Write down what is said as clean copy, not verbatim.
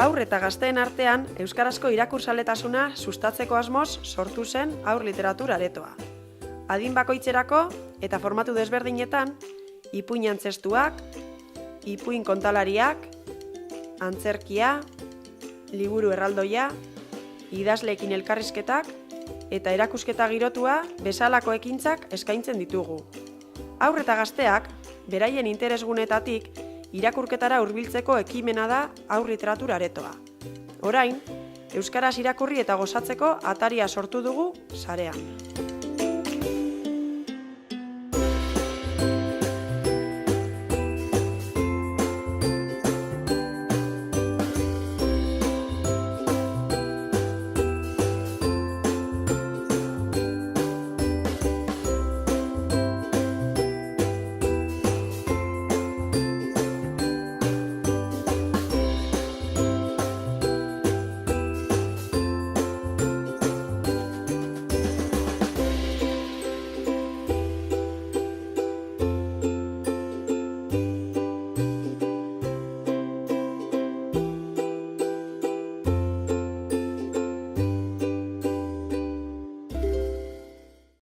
Haur eta gazteen artean euskarazko irakurzaletasuna sustatzeko asmoz sortu zen haur literatura aretoa. Adin bakoitzerako eta formatu desberdinetan, ipuin antzestuak, ipuin kontalariak, antzerkia, liburu erraldoia, idazleekin elkarrizketak eta erakusketa girotua bezalako ekintzak eskaintzen ditugu. Haur eta gazteak, beraien interesgunetatik, irakurketara hurbiltzeko ekimena da haur literatura aretoa. Orain, euskaraz irakurri eta gozatzeko ataria sortu dugu sarean.